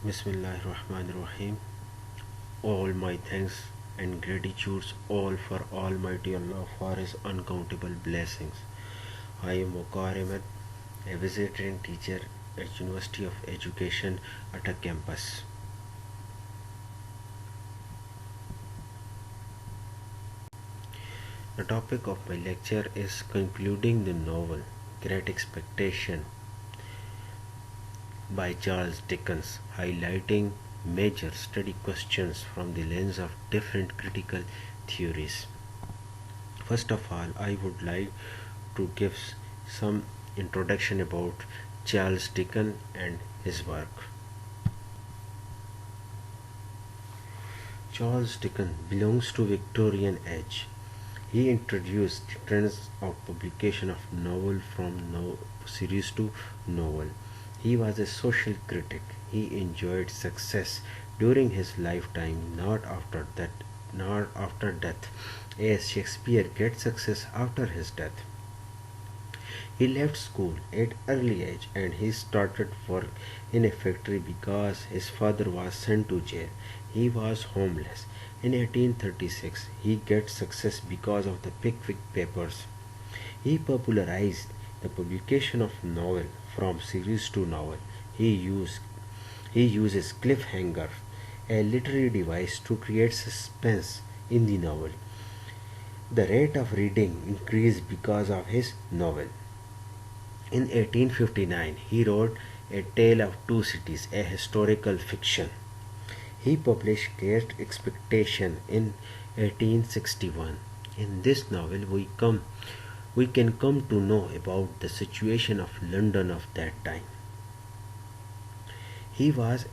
Bismillahirrahmanirrahim. All my thanks and gratitudes all for Almighty Allah for His uncountable blessings. I am Waqar Ahmed, a visiting teacher at University of Education at a campus. The topic of my lecture is concluding the novel Great Expectation by Charles Dickens, highlighting major study questions from the lens of different critical theories. First of all, I would like to give some introduction about Charles Dickens and his work. Charles Dickens belongs to Victorian age. He introduced the trends of publication of novel from series to novel. He was a social critic. He enjoyed success during his lifetime, not after death, as Shakespeare gets success after his death. He left school at early age and he started work in a factory because his father was sent to jail. He was homeless. In 1836, he gets success because of the Pickwick Papers. He popularized the publication of novel from series to novel. He, used, he uses cliffhanger, a literary device to create suspense in the novel. The rate of reading increased because of his novel. In 1859, he wrote A Tale of Two Cities, a historical fiction. He published Great Expectation in 1861. In this novel, we can come to know about the situation of London of that time. He was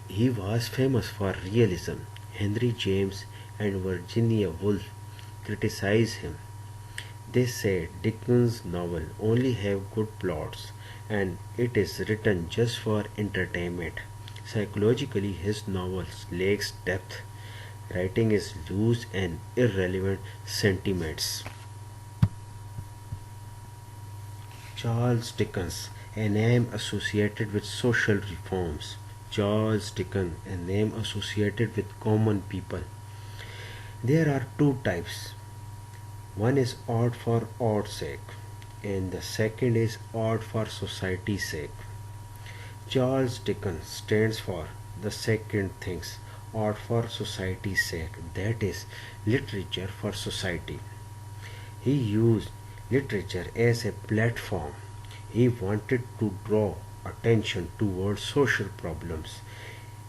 he was famous for realism. Henry James and Virginia Woolf criticized him. They said Dickens' novels only have good plots and it is written just for entertainment. Psychologically, his novels lacks depth. Writing is loose and irrelevant sentiments. Charles Dickens, a name associated with social reforms. Charles Dickens, a name associated with common people. There are two types. One is art for art's sake, and the second is art for society's sake. Charles Dickens stands for the second things, art for society's sake, that is, literature for society. He used literature as a platform. He wanted to draw attention towards social problems,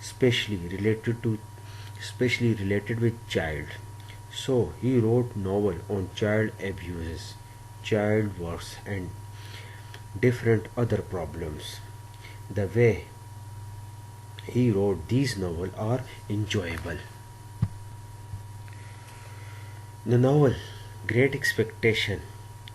especially related to especially related with child. So he wrote novel on child abuses, child works and different other problems. The way he wrote these novels are enjoyable. The novel Great Expectation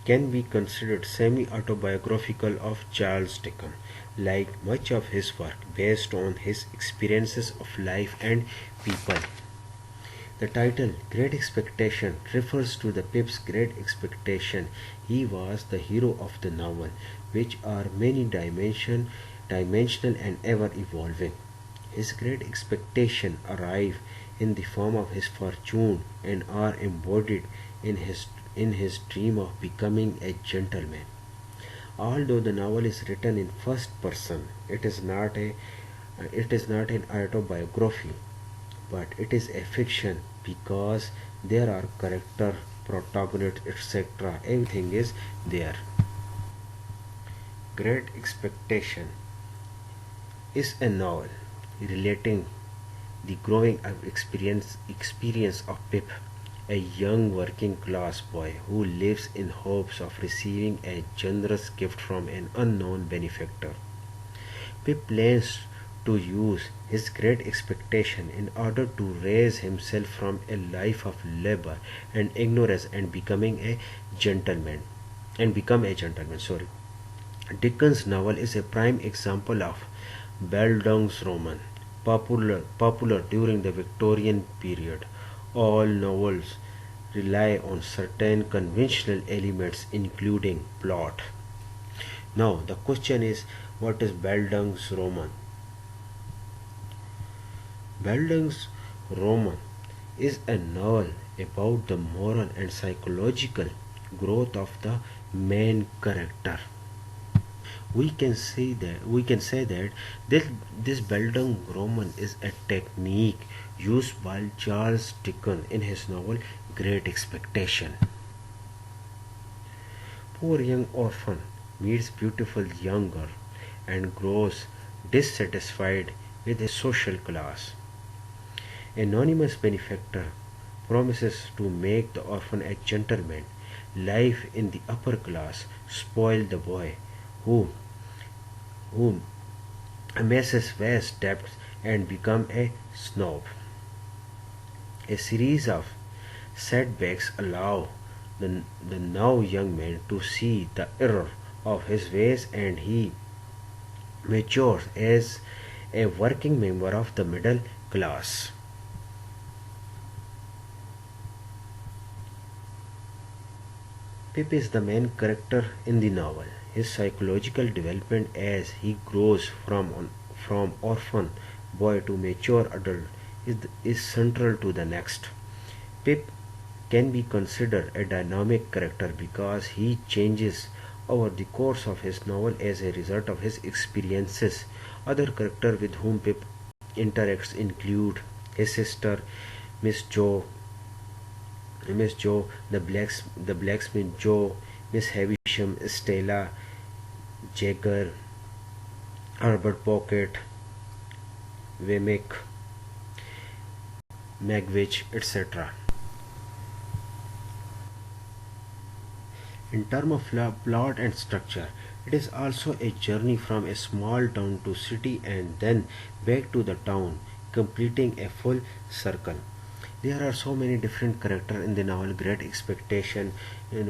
can be considered semi-autobiographical of Charles Dickens, like much of his work based on his experiences of life and people. The title Great Expectation refers to the Pip's great expectation. He was the hero of the novel, which are dimensional and ever evolving. His great expectation arrive in the form of his fortune and are embodied in his dream of becoming a gentleman. Although the novel is written in first person, it is not an autobiography, but it is a fiction because there are character, protagonist, etc. Everything is there. Great Expectation is a novel relating the growing experience of Pip, a young working class boy who lives in hopes of receiving a generous gift from an unknown benefactor. Pip plans to use his great expectation in order to raise himself from a life of labor and ignorance and become a gentleman. Sorry. Dickens' novel is a prime example of Bildungsroman, popular during the Victorian period. All novels rely on certain conventional elements including plot. Now the question is, what is Bildungsroman? Baldung's Roman is a novel about the moral and psychological growth of the main character. We can say that this Baldung Roman is a technique used by Charles Dickens in his novel Great Expectation. Poor young orphan meets beautiful young girl and grows dissatisfied with his social class. Anonymous benefactor promises to make the orphan a gentleman. Life in the upper class spoiled the boy, who who amasses vast debts and become a snob. A series of setbacks allow the now young man to see the error of his ways, and he matures as a working member of the middle class. Pip is the main character in the novel. His psychological development as he grows from orphan boy to mature adult is central to the next. Pip can be considered a dynamic character because he changes over the course of his novel as a result of his experiences. Other characters with whom Pip interacts include his sister, Miss Joe, the blacksmith Joe, Miss Havisham, Stella, Jagger, Herbert Pocket, Wemmick, Magwitch, etc. In terms of plot and structure, it is also a journey from a small town to city and then back to the town, completing a full circle. There are so many different characters in the novel Great Expectation.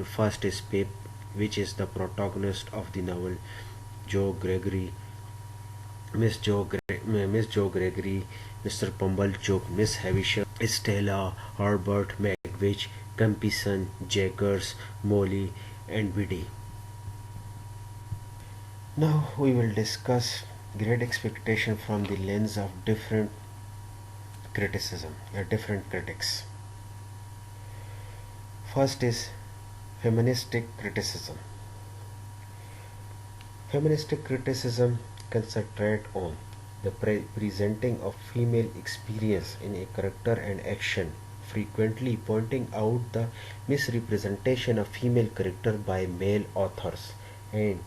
First is Pip, which is the protagonist of the novel. Joe Gregory, Miss Joe Gregory, Mr. Pumblechook, Miss Havisham, Stella, Herbert, Magwitch, Compison, Jaggers, Molly, and Biddy. Now we will discuss Great Expectation from the lens of different critics. First is feministic criticism. Feministic criticism concentrates on the presenting of female experience in a character and action, frequently pointing out the misrepresentation of female character by male authors and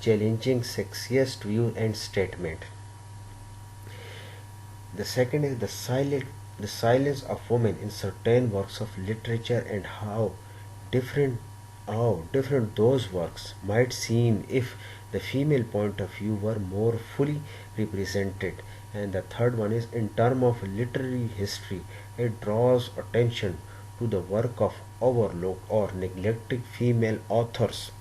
challenging sexist view and statement. The second is the silence of women in certain works of literature and different how different those works might seem if the female point of view were more fully represented. And the third one is in terms of literary history, it draws attention to the work of overlooked or neglected female authors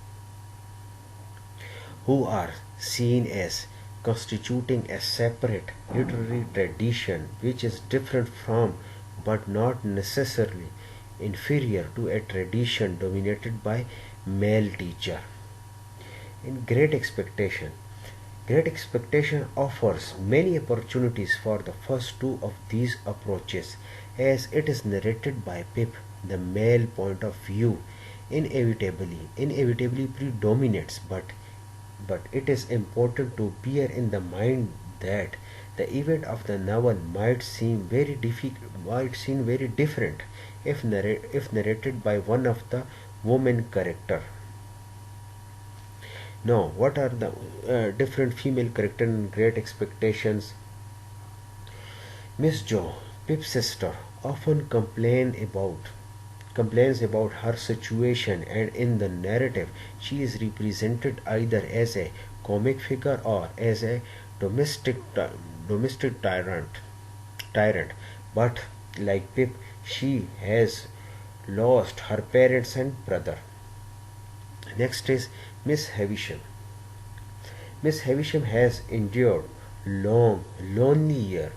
who are seen as constituting a separate literary tradition which is different from but not necessarily inferior to a tradition dominated by male teacher. In Great Expectation offers many opportunities for the first two of these approaches, as it is narrated by Pip. The male point of view inevitably predominates, but it is important to bear in the mind that the event of the novel might seem very different if narrated by one of the women character. Now, what are the different female characters in Great Expectations? Miss Jo, Pip's sister, often complains about her situation, and in the narrative she is represented either as a comic figure or as a domestic tyrant. But like Pip, she has lost her parents and brother. Next is Miss Havisham. Miss Havisham has endured long, lonely years,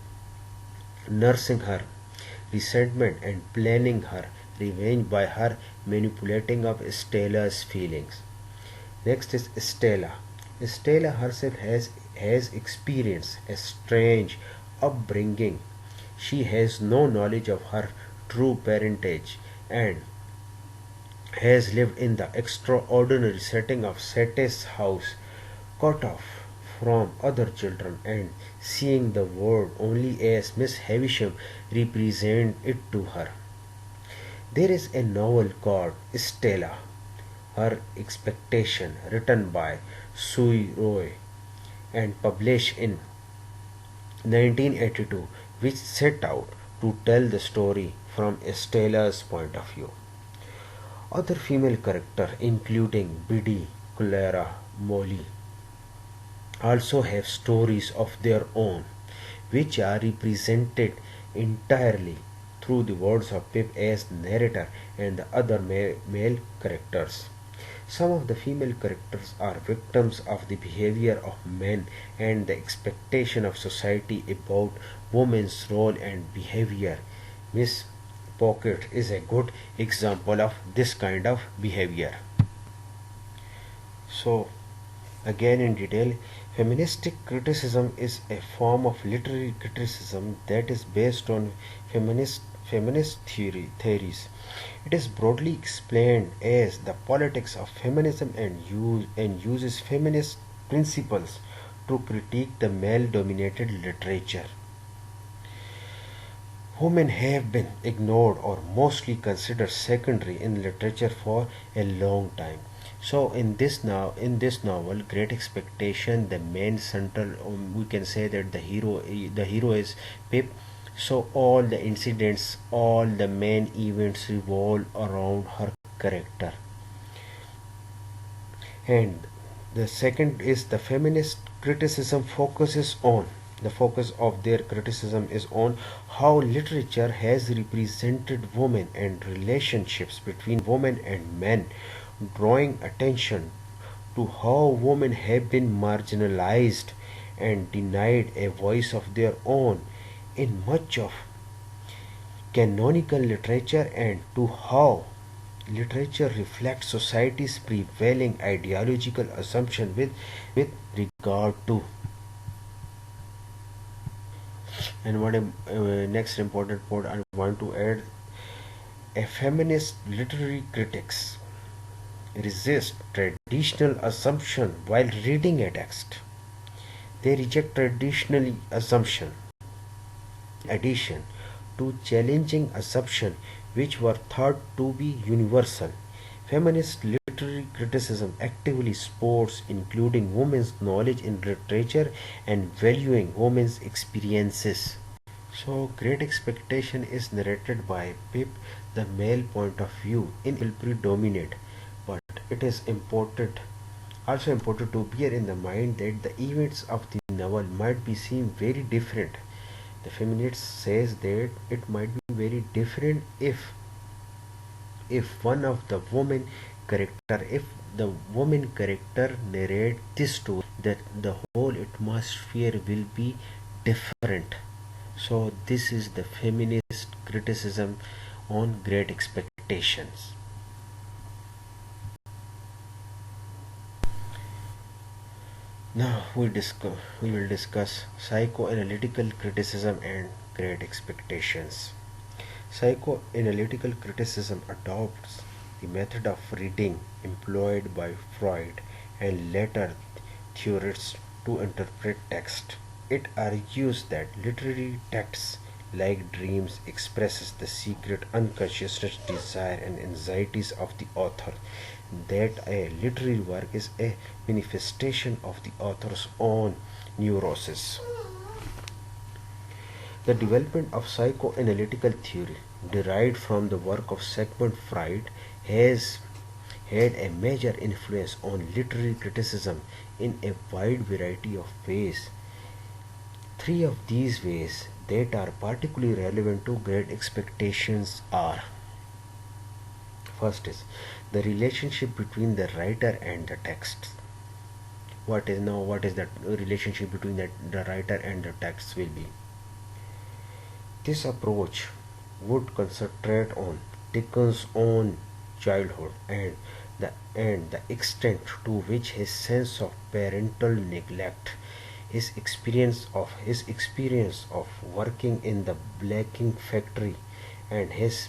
nursing her resentment and planning her revenge by her manipulating of Stella's feelings. Next is Stella. Stella herself has experienced a strange upbringing. She has no knowledge of her true parentage and has lived in the extraordinary setting of Sate's house, cut off from other children and seeing the world only as Miss Havisham represented it to her. There is a novel called Stella, Her Expectation, written by Sui Roy and published in 1982, which set out to tell the story from Stella's point of view. Other female characters, including Biddy, Clara, Molly, also have stories of their own, which are represented entirely through the words of Pip as narrator and the other male characters. Some of the female characters are victims of the behavior of men and the expectation of society about women's role and behavior. Miss Pocket is a good example of this kind of behavior. So, again in detail, feministic criticism is a form of literary criticism that is based on feminist theories. It is broadly explained as the politics of feminism and uses feminist principles to critique the male dominated literature. Women have been ignored or mostly considered secondary in literature for a long time. So in this novel, Great Expectation, the main central, we can say that the hero is Pip. So all the incidents, all the main events revolve around her character. And the second is the feminist criticism focuses on the focus of their criticism is on how literature has represented women and relationships between women and men, drawing attention to how women have been marginalized and denied a voice of their own in much of canonical literature and to how literature reflects society's prevailing ideological assumption with regard to. And what next important point I want to add, a feminist literary critics resist traditional assumption while reading a text. They reject traditional assumption addition to challenging assumptions which were thought to be universal. Feminist literary criticism actively supports including women's knowledge in literature and valuing women's experiences. So, Great Expectation is narrated by Pip. The male point of view in will predominate, but it is important to bear in the mind that the events of the novel might be seen very different. The feminist says that it might be very different if the woman character narrate this story, that the whole atmosphere will be different. So this is the feminist criticism on Great Expectations. Now we will discuss psychoanalytical criticism and Great Expectations. Psychoanalytical criticism adopts the method of reading employed by Freud and later theorists to interpret text. It argues that literary texts like dreams expresses the secret unconscious desire and anxieties of the author, that a literary work is a manifestation of the author's own neurosis. The development of psychoanalytical theory, derived from the work of Sigmund Freud, has had a major influence on literary criticism in a wide variety of ways. Three of these ways that are particularly relevant to Great Expectations are: first is the relationship between the writer and the text. What is that relationship between the writer and the text will be? This approach would concentrate on Dickens' own childhood and the extent to which his sense of parental neglect his experience of working in the blacking factory and his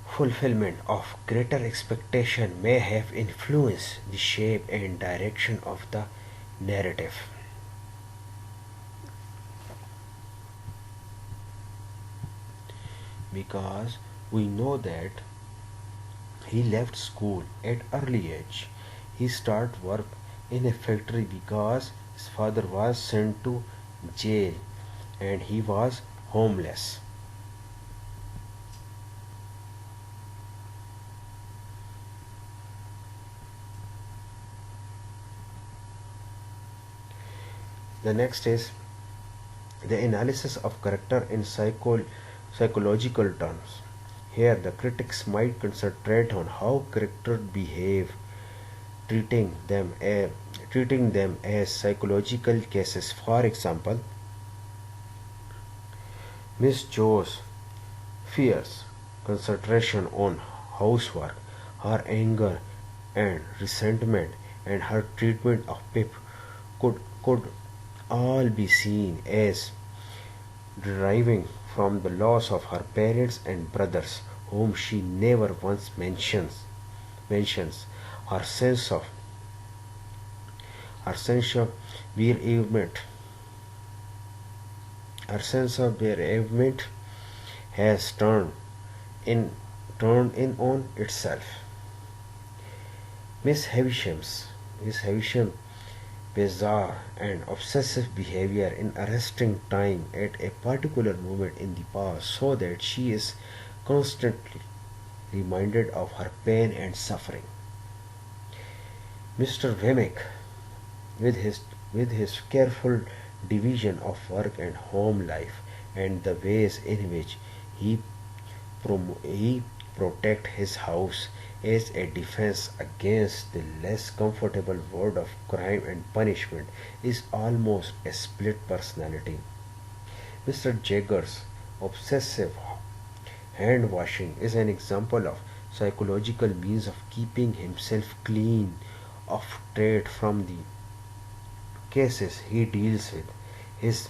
fulfillment of greater expectation may have influenced the shape and direction of the narrative. Because we know that he left school at early age. He started work in a factory because his father was sent to jail and he was homeless. The next is the analysis of character in psychological terms. Here, the critics might concentrate on how characters behave, treating them as, treating them as psychological cases. For example, Miss Jo's fears, concentration on housework, her anger and resentment, and her treatment of Pip could all be seen as deriving from the loss of her parents and brothers, whom she never once mentions. Her sense of her sense of bereavement her sense of bereavement has in turned in on itself. Miss Havisham's bizarre and obsessive behavior in arresting time at a particular moment in the past, so that she is constantly reminded of her pain and suffering. Mr. Wemmick, with his careful division of work and home life and the ways in which he he protect his house as a defense against the less comfortable world of crime and punishment, is almost a split personality. Mr. Jagger's obsessive hand washing is an example of psychological means of keeping himself clean of trade from the cases he deals with. His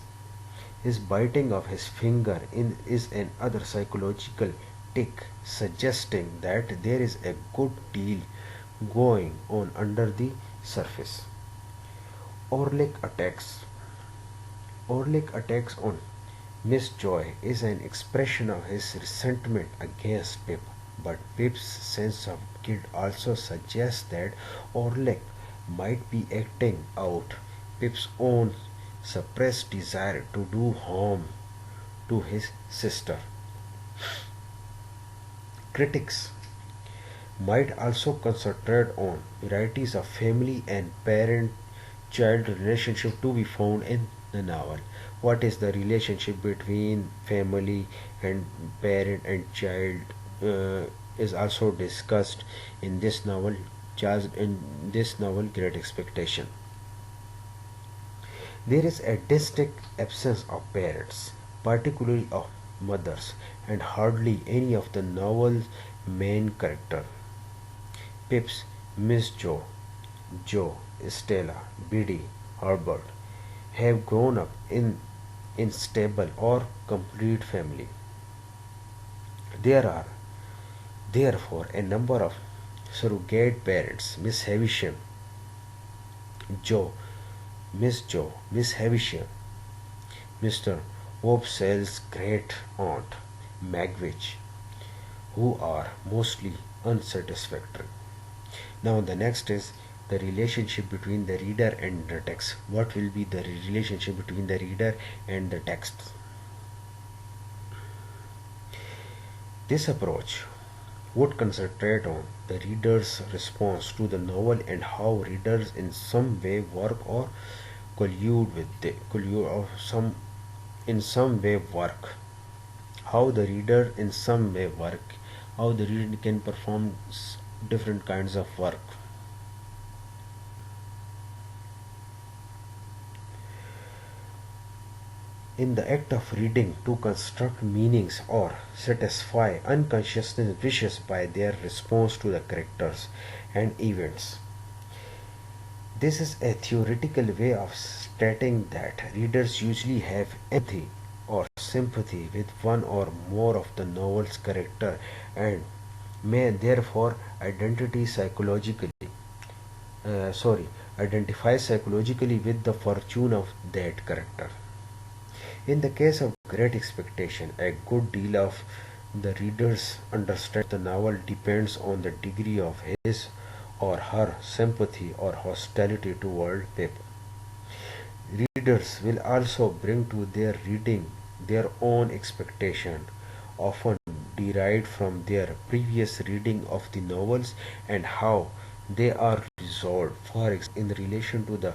his biting of his finger is another psychological tick, suggesting that there is a good deal going on under the surface. Orlick attacks Orlick attacks on Miss Joy is an expression of his resentment against Pip, but Pip's sense of guilt also suggests that Orlick might be acting out Pip's own suppressed desire to do harm to his sister. Critics might also concentrate on varieties of family and parent child relationship to be found in the novel. What is the relationship between family and parent and child is also discussed in this novel, just in this novel Great Expectation. There is a distinct absence of parents, particularly of mothers, and hardly any of the novel's main character. Pips, Miss Jo, Stella, Biddy, Herbert have grown up in stable or complete family. There are therefore a number of surrogate parents, Jo, Miss Havisham, Mr. Wopsel's great aunt, Magwitch, who are mostly unsatisfactory. Now the next is the relationship between the reader and the text. What will be the relationship between the reader and the text? This approach would concentrate on the reader's response to the novel and how readers in some way work or collude or some in some way work. How the reader in some way work. How the reader can perform different kinds of work. In the act of reading to construct meanings or satisfy unconscious wishes by their response to the characters and events. This is a theoretical way of stating that readers usually have empathy or sympathy with one or more of the novel's character and may therefore sorry, identify psychologically with the fortune of that character. In the case of Great Expectation, a good deal of the reader's understanding of the novel depends on the degree of his or her sympathy or hostility toward Pip. Readers will also bring to their reading their own expectation, often derived from their previous reading of the novels and how they are resolved. For example, in relation to the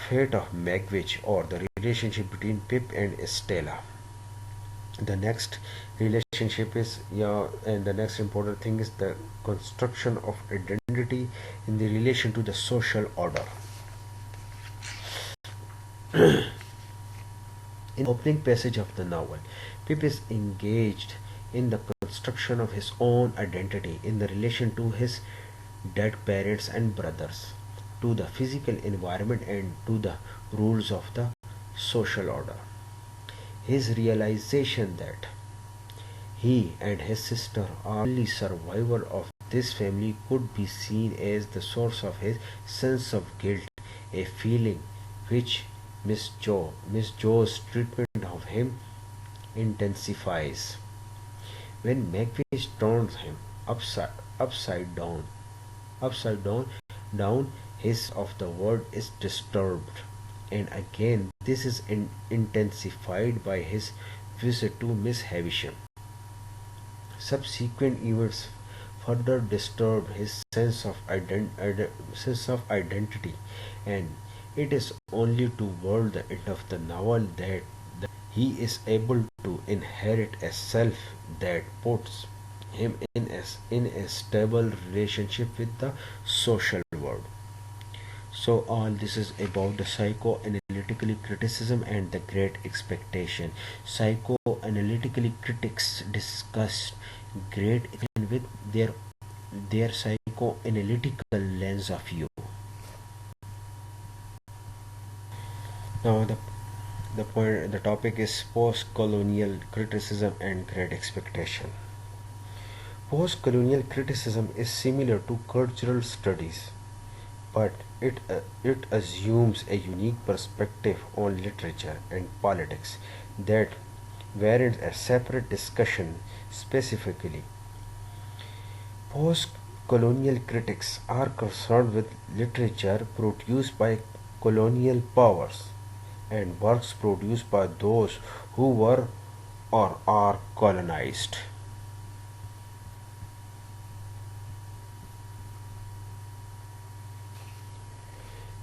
fate of Magwitch or the relationship between Pip and Stella. The next relationship is, yeah, and the next important thing is the construction of identity in the relation to the social order. In the opening passage of the novel, Pip is engaged in the construction of his own identity in the relation to his dead parents and brothers, to the physical environment, and to the rules of the social order. His realization that he and his sister are only survivor of this family could be seen as the source of his sense of guilt, a feeling which Miss Joe's treatment of him intensifies. When Magwitch turns him upside upside down, upside down, his of the word is disturbed, and again this is intensified by his visit to Miss Havisham. Subsequent events further disturb his sense of identity, and it is only toward the end of the novel that he is able to inherit a self that puts him in a stable relationship with the social world. So all this is about the psychoanalytical criticism and the great expectation. Psychoanalytical critics discussed great expectation with their psychoanalytical lens of view. Now the topic is post-colonial criticism and great expectation. Post-colonial criticism is similar to cultural studies, but it assumes a unique perspective on literature and politics that warrants a separate discussion. Specifically, post-colonial critics are concerned with literature produced by colonial powers and works produced by those who were or are colonized.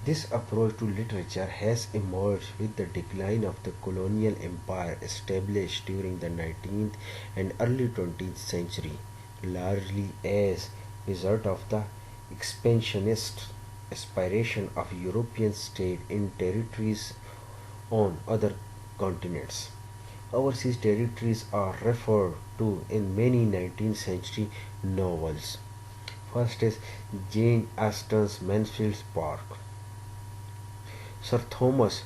This approach to literature has emerged with the decline of the colonial empire established during the 19th and early 20th century, largely as a result of the expansionist aspiration of European states in territories on other continents. Overseas territories are referred to in many 19th century novels. First is Jane Austen's Mansfield Park. Sir Thomas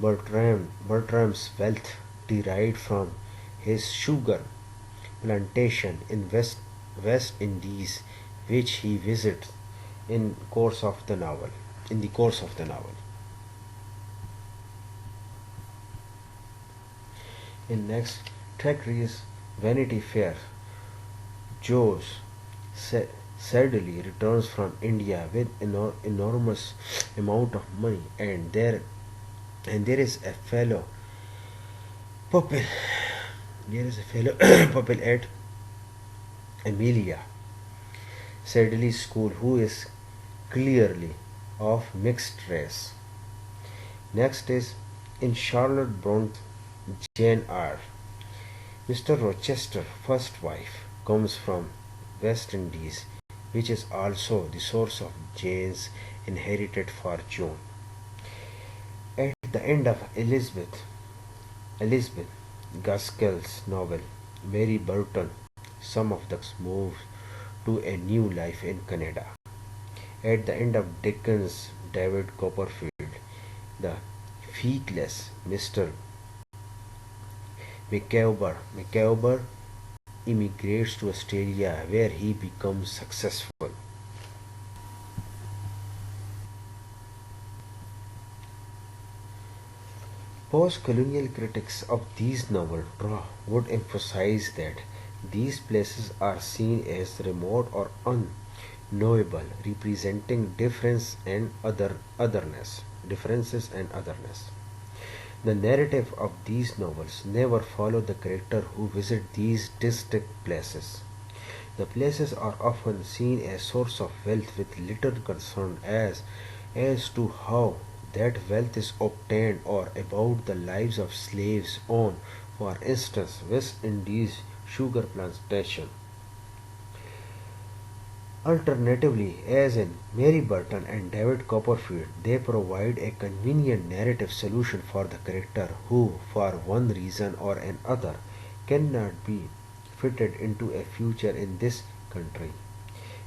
Bertram's wealth derived from his sugar plantation in West Indies, which he visits in course of the novel. In the course of the novel. In next, Thackeray's Vanity Fair. Joe's sadly returns from India with enormous amount of money, and there is a fellow pupil. There is a fellow pupil at Amelia Sedley's school who is clearly of mixed race. Next is in Charlotte Bronte's Jane Eyre. Mr. Rochester's first wife comes from West Indies, which is also the source of Jane's inherited fortune. At the end of Elizabeth Gaskell's novel, Mary Burton, some of the move to a new life in Canada. At the end of Dickens' David Copperfield, the feckless Mr. Micawber immigrates to Australia where he becomes successful. Post-colonial critics of these novels would emphasize that these places are seen as remote or unknowable, representing differences and otherness. The narrative of these novels never follow the character who visit these distinct places. The places are often seen as source of wealth with little concern as to how that wealth is obtained or about the lives of slaves on, for instance, West Indies sugar plantation. Alternatively, as in Mary Burton and David Copperfield, they provide a convenient narrative solution for the character who, for one reason or another, cannot be fitted into a future in this country.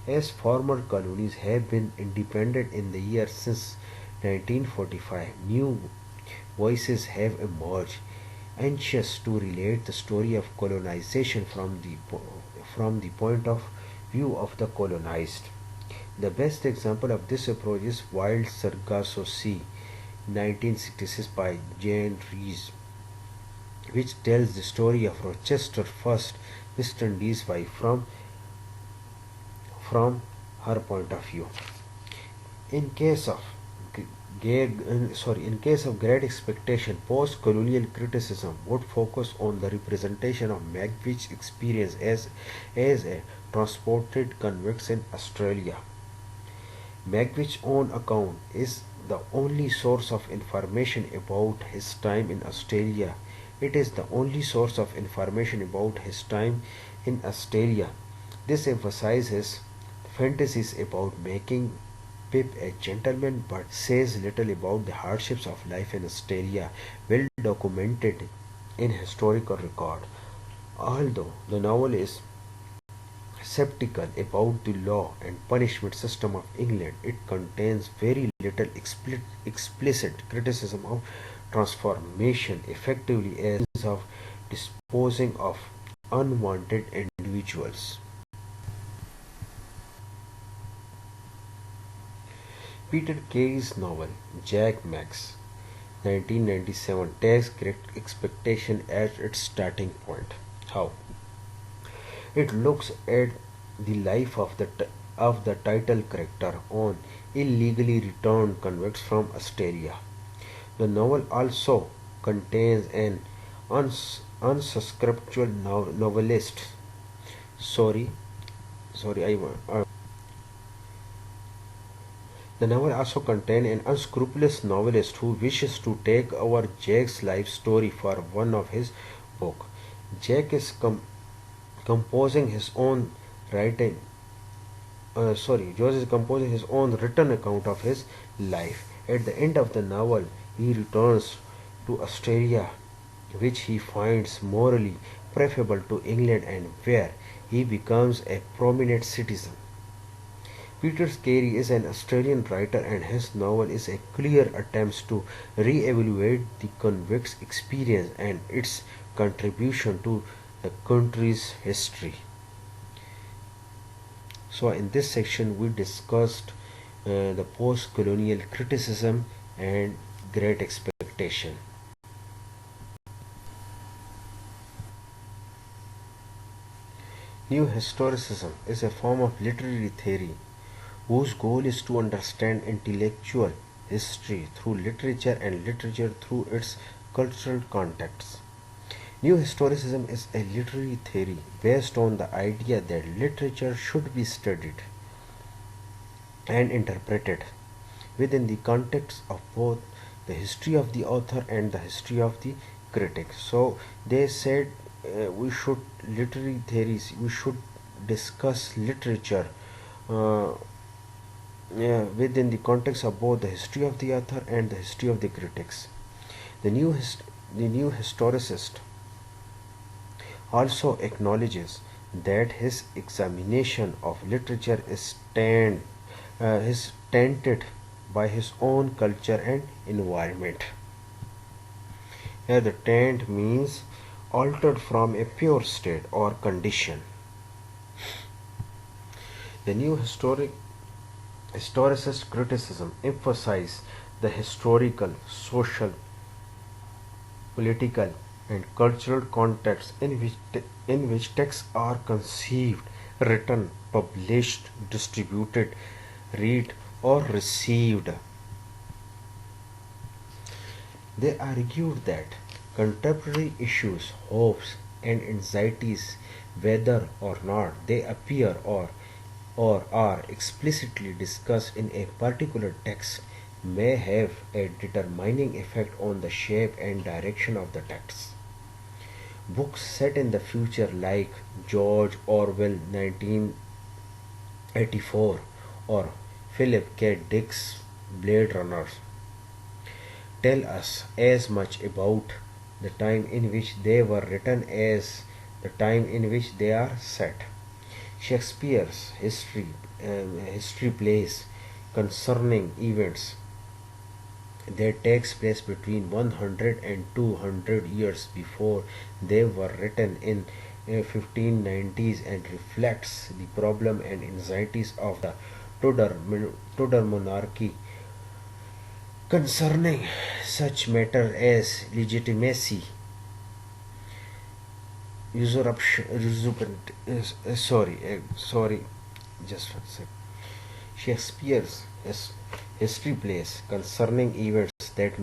As former colonies have been independent in the years since 1945, new voices have emerged, anxious to relate the story of colonization from the point of view of the colonized. The best example of this approach is Wild Sargasso Sea, 1966 by Jane Rees, which tells the story of Rochester First West Indies wife from her point of view. In case of in case of Great Expectation, post-colonial criticism would focus on the representation of Magwitch's experience as a transported convict in Australia. Magwitch's own account is the only source of information about his time in Australia. It is the only source of information about his time in Australia. This emphasizes fantasies about making Pip a gentleman but says little about the hardships of life in Australia, well documented in historical record. Although the novel is skeptical about the law and punishment system of England, it contains very little explicit criticism of transformation, effectively as of disposing of unwanted individuals. Peter Kay's novel Jack Max 1997 takes Great Expectation as its starting point. How? It looks at the life of the title character on illegally returned convicts from Australia. The novel also contains an unscriptural novelist. Sorry, sorry, The novel also contains an unscrupulous novelist who wishes to take over Jack's life story for one of his books. Jack is composing his own writing. George is composing his own written account of his life. At the end of the novel, he returns to Australia, which he finds morally preferable to England and where he becomes a prominent citizen. Peter Carey is an Australian writer and his novel is a clear attempt to re-evaluate the convict's experience and its contribution to the country's history. So in this section we discussed the post-colonial criticism and Great Expectation. New historicism is a form of literary theory whose goal is to understand intellectual history through literature and literature through its cultural contexts. New historicism is a literary theory based on the idea that literature should be studied and interpreted within the context of both the history of the author and the history of the critic. So they said we should discuss literature uh, within the context of both the history of the author and the history of the critics. The new historicist also acknowledges that his examination of literature is tainted by his own culture and environment. Here the taint means altered from a pure state or condition. The new historicist criticism emphasizes the historical, social, political, and cultural context in which texts are conceived, written, published, distributed, read, or received. They argued that contemporary issues, hopes, and anxieties, whether or not they appear or are explicitly discussed in a particular text, may have a determining effect on the shape and direction of the text. Books set in the future like George Orwell 1984 or Philip K. Dick's Blade Runner tell us as much about the time in which they were written as the time in which they are set. Shakespeare's history plays concerning events that takes place between 100 and 200 years before they were written in 1590s and reflects the problem and anxieties of the Tudor monarchy concerning such matters as legitimacy, usurpation, sorry, just one second. Shakespeare's history plays concerning events that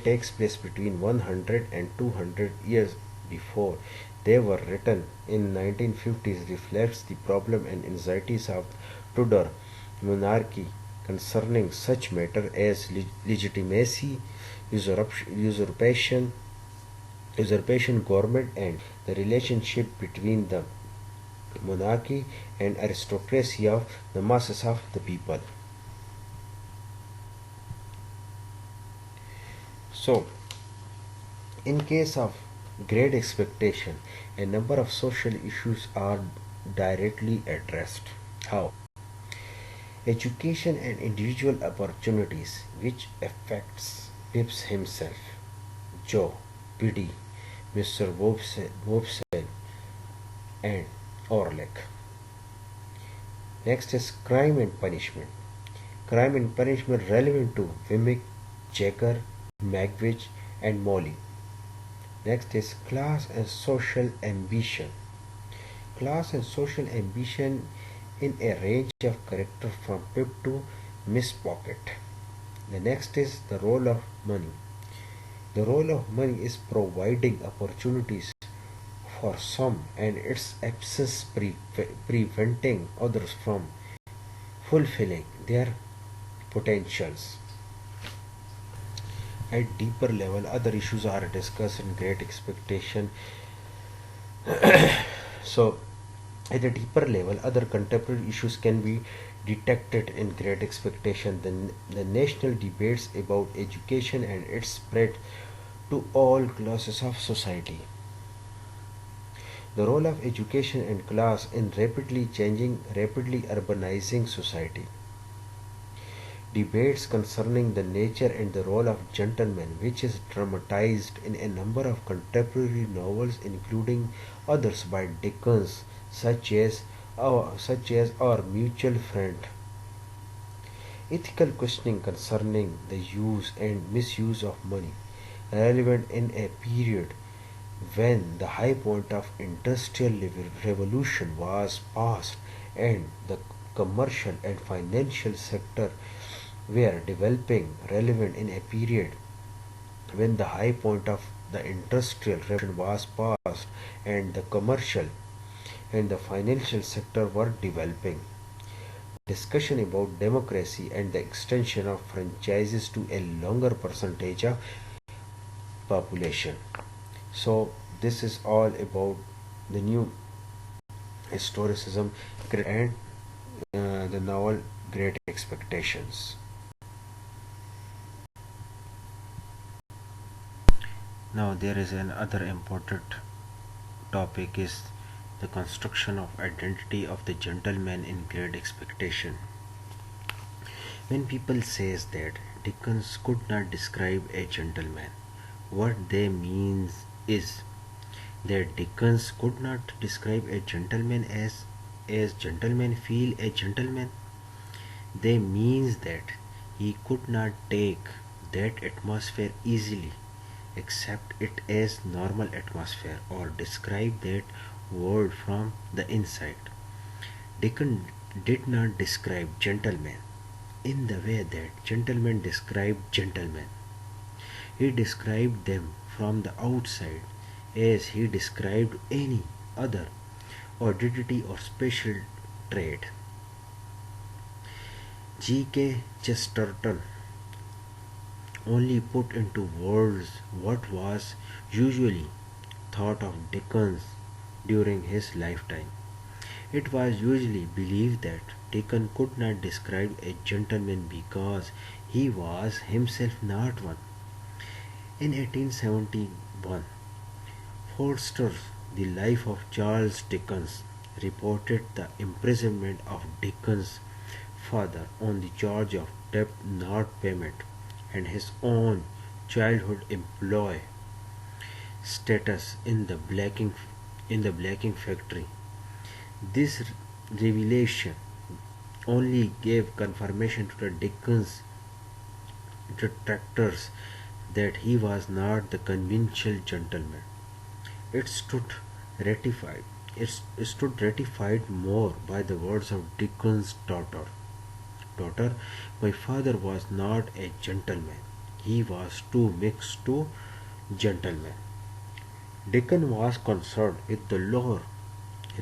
takes place between 100 and 200 years before they were written in 1950s reflects the problem and anxieties of Tudor monarchy concerning such matters as legitimacy, usurpation, government, and the relationship between the monarchy and aristocracy of the masses of the people. So, in case of great expectation, a number of social issues are directly addressed. How? Education and individual opportunities, which affects Pips himself, Joe, Biddy, Mr. Wopsel, and Orlick. Next is crime and punishment. Crime and punishment relevant to Wemmick, Jagger, Magwitch, and Molly. Next is class and social ambition. Class and social ambition in a range of character from Pip to Miss Pocket. The next is the role of money. The role of money is providing opportunities for some and its absence preventing others from fulfilling their potentials. At deeper level, other issues are discussed in Great Expectation. So, at a deeper level, other contemporary issues can be detected in Great Expectation. The national debates about education and its spread to all classes of society. The role of education and class in rapidly changing, rapidly urbanizing society. Debates concerning the nature and the role of gentlemen, which is dramatized in a number of contemporary novels, including others by Dickens, such as Our Mutual Friend. Ethical questioning concerning the use and misuse of money, relevant in a period when the high point of industrial revolution was past and the commercial and financial sector were developing, relevant in a period when the high point of the industrial revolution was past and the commercial and the financial sector were developing. Discussion about democracy and the extension of franchises to a longer percentage of population. So this is all about the new historicism and the novel Great Expectations. Now there is another important topic is the construction of identity of the gentleman in Great Expectation. When people says that Dickens could not describe a gentleman, what they means is that Dickens could not describe a gentleman as gentlemen feel a gentleman. They means that he could not take that atmosphere easily, accept it as normal atmosphere, or describe that world from the inside. Dickens did not describe gentlemen in the way that gentlemen described gentlemen. He described them from the outside as he described any other oddity or special trait. G.K. Chesterton only put into words what was usually thought of Dickens during his lifetime. It was usually believed that Dickens could not describe a gentleman because he was himself not one. In 1871, Forster's The Life of Charles Dickens reported the imprisonment of Dickens' father on the charge of debt not payment and his own childhood employee status in the blacking factory. This revelation only gave confirmation to the Dickens detractors that he was not the conventional gentleman. It stood ratified. It stood ratified more by the words of Dickens' daughter. Daughter, my father was not a gentleman. He was too mixed to gentleman. Dickens was concerned with the lower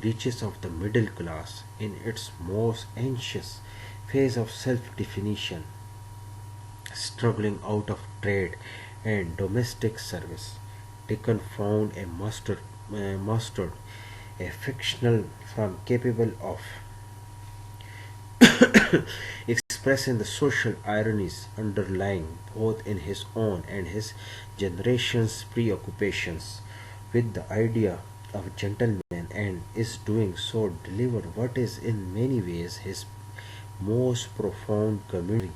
reaches of the middle class in its most anxious phase of self-definition, struggling out of trade and domestic service. Dickens found mastered a fictional from capable of expressing the social ironies underlying both in his own and his generation's preoccupations with the idea of a gentleman, and is doing so deliver what is in many ways his most profound commentary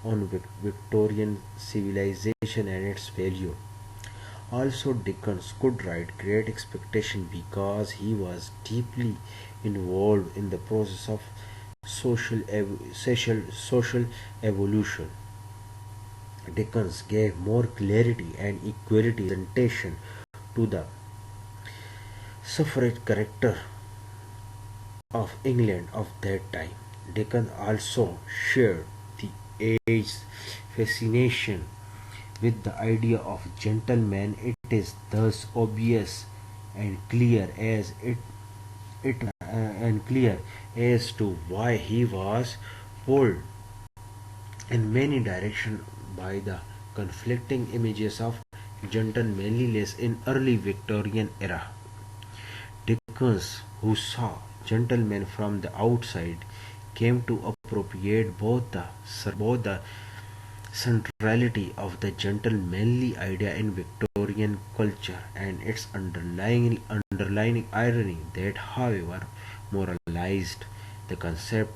on Victorian civilization and its value. Also, Dickens could write Great Expectation because he was deeply involved in the process of social evolution. Dickens gave more clarity and equality presentation to the suffrage character of England of that time. Dickens also shared the age's fascination with the idea of gentleman. It is thus obvious and clear as to why he was pulled in many directions by the conflicting images of gentlemanliness in early Victorian era. Dickens, who saw gentlemen from the outside, came to appropriate both the centrality of the gentlemanly idea in Victorian culture and its underlying irony that, however moralized, the concept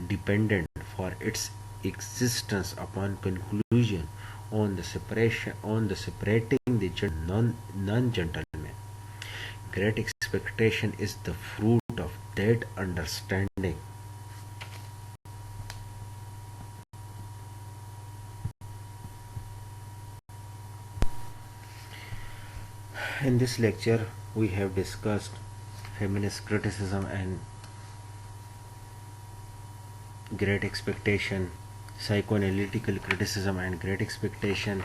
depended for its existence upon conclusion on the separating the non-gentleman. Great expectation is the fruit of that understanding. In this lecture, we have discussed feminist criticism and great expectation, psychoanalytical criticism and great expectation,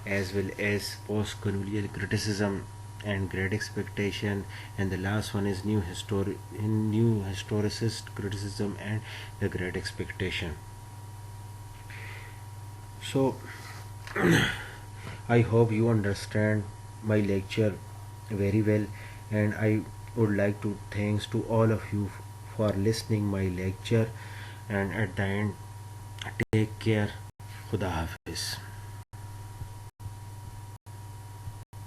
as well as post-colonial criticism and great expectation, and the last one is new historicist criticism and the great expectation. So I hope you understand my lecture very well, and I would like to thanks to all of you for listening my lecture, and at the end, take care. Khuda Hafiz.